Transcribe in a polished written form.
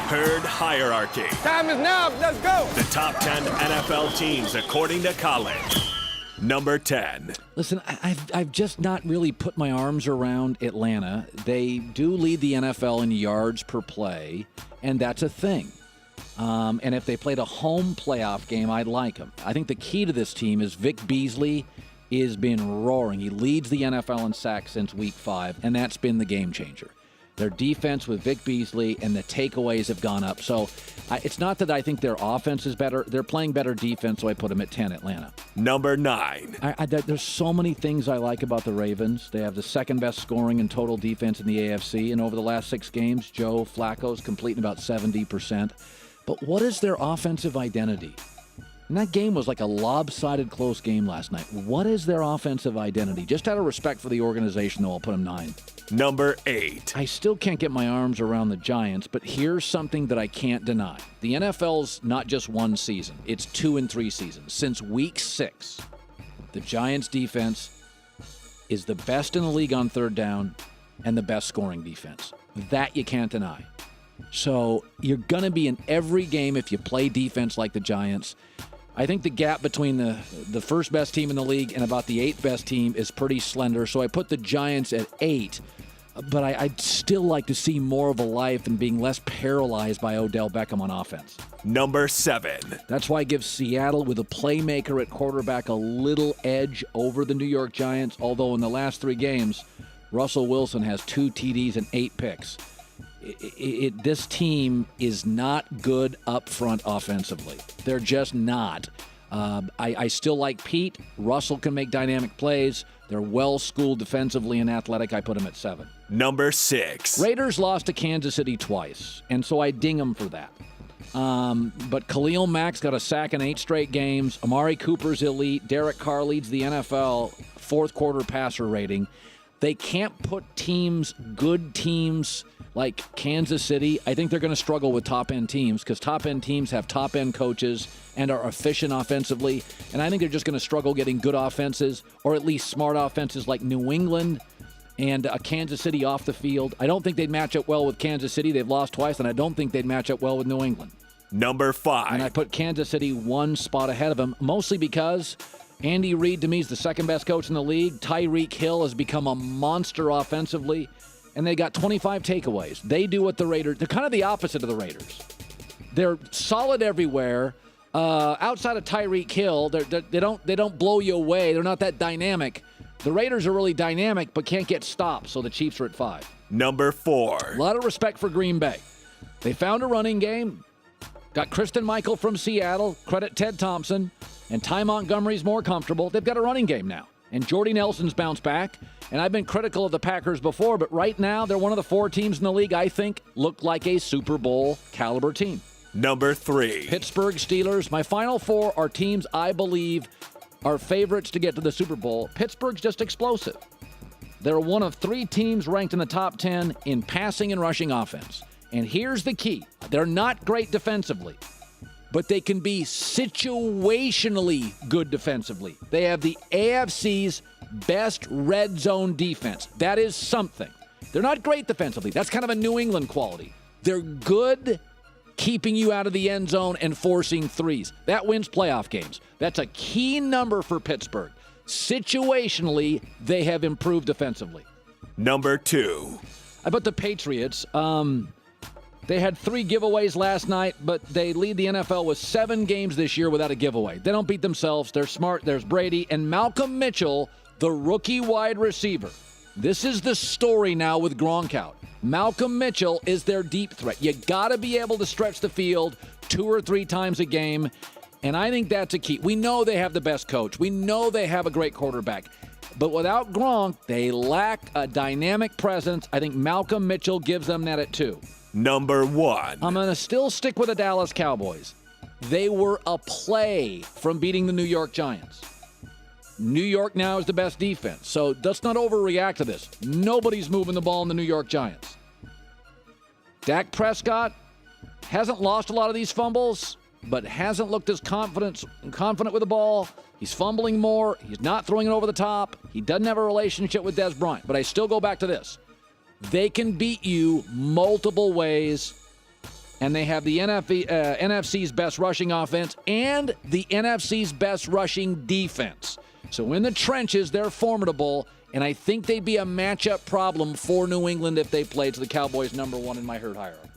Herd hierarchy. Time is now. Let's go. The top 10 NFL teams according to Colin. Number 10. Listen, I've just not really put my arms around Atlanta. They do lead the NFL in yards per play, and that's a thing. And if they played a home playoff game, I'd like them. I think the key to this team is Vic Beasley has been roaring. He leads the NFL in sacks since week 5, and that's been the game changer. Their defense with Vic Beasley and the takeaways have gone up. So it's not that I think their offense is better. They're playing better defense, so I put them at 10, Atlanta. Number 9. There's so many things I like about the Ravens. They have the second best scoring and total defense in the AFC. And over the last 6 games, Joe Flacco's completing about 70%. But what is their offensive identity? And that game was like a lopsided close game last night. What is their offensive identity? Just out of respect for the organization, though, I'll put them 9. Number 8. I still can't get my arms around the Giants, but here's something that I can't deny. The NFL's not just one season. It's 2 and 3 seasons. Since week 6, the Giants' defense is the best in the league on third down and the best scoring defense. That you can't deny. So you're going to be in every game if you play defense like the Giants. I think the gap between the first best team in the league and about the 8th best team is pretty slender. So I put the Giants at 8, but I'd still like to see more of a life and being less paralyzed by Odell Beckham on offense. Number 7. That's why I give Seattle with a playmaker at quarterback a little edge over the New York Giants, although in the last 3 games, Russell Wilson has 2 TDs and 8 picks. This team is not good up front offensively. They're just not. I still like Pete. Russell can make dynamic plays. They're well-schooled defensively and athletic. I put them at 7. Number 6. Raiders lost to Kansas City twice, and so I ding them for that. But Khalil Mack's got a sack in 8 straight games. Amari Cooper's elite. Derek Carr leads the NFL fourth-quarter passer rating. They can't put good teams like Kansas City. I think they're going to struggle with top-end teams because top-end teams have top-end coaches and are efficient offensively. And I think they're just going to struggle getting good offenses or at least smart offenses like New England and Kansas City off the field. I don't think they'd match up well with Kansas City. They've lost twice, and I don't think they'd match up well with New England. Number 5. And I put Kansas City 1 spot ahead of them, mostly because Andy Reid, to me, is the second best coach in the league. Tyreek Hill has become a monster offensively, and they got 25 takeaways. They do what the Raiders – they're kind of the opposite of the Raiders. They're solid everywhere. Outside of Tyreek Hill, they don't blow you away. They're not that dynamic. The Raiders are really dynamic but can't get stopped, so the Chiefs are at 5. Number 4. A lot of respect for Green Bay. They found a running game. Got Kristen Michael from Seattle. Credit Ted Thompson. And Ty Montgomery's more comfortable. They've got a running game now. And Jordy Nelson's bounced back. And I've been critical of the Packers before, but right now they're one of the 4 teams in the league I think look like a Super Bowl caliber team. Number 3. Pittsburgh Steelers. My final 4 are teams I believe are favorites to get to the Super Bowl. Pittsburgh's just explosive. They're one of 3 teams ranked in the top 10 in passing and rushing offense. And here's the key. They're not great defensively, but they can be situationally good defensively. They have the AFC's best red zone defense. That is something. They're not great defensively. That's kind of a New England quality. They're good keeping you out of the end zone and forcing threes. That wins playoff games. That's a key number for Pittsburgh. Situationally, they have improved defensively. Number 2. I put the Patriots. They had 3 giveaways last night, but they lead the NFL with 7 games this year without a giveaway. They don't beat themselves. They're smart. There's Brady. And Malcolm Mitchell, the rookie wide receiver. This is the story now with Gronk out. Malcolm Mitchell is their deep threat. You got to be able to stretch the field 2 or 3 times a game, and I think that's a key. We know they have the best coach. We know they have a great quarterback. But without Gronk, they lack a dynamic presence. I think Malcolm Mitchell gives them that at 2. Number 1. I'm going to still stick with the Dallas Cowboys. They were a play from beating the New York Giants. New York now is the best defense, so let's not overreact to this. Nobody's moving the ball in the New York Giants. Dak Prescott hasn't lost a lot of these fumbles, but hasn't looked as confident with the ball. He's fumbling more. He's not throwing it over the top. He doesn't have a relationship with Des Bryant, but I still go back to this. They can beat you multiple ways and they have the NFC's best rushing offense and the NFC's best rushing defense. So in the trenches, they're formidable, and I think they'd be a matchup problem for New England if they played. So the Cowboys number one in my herd hierarchy.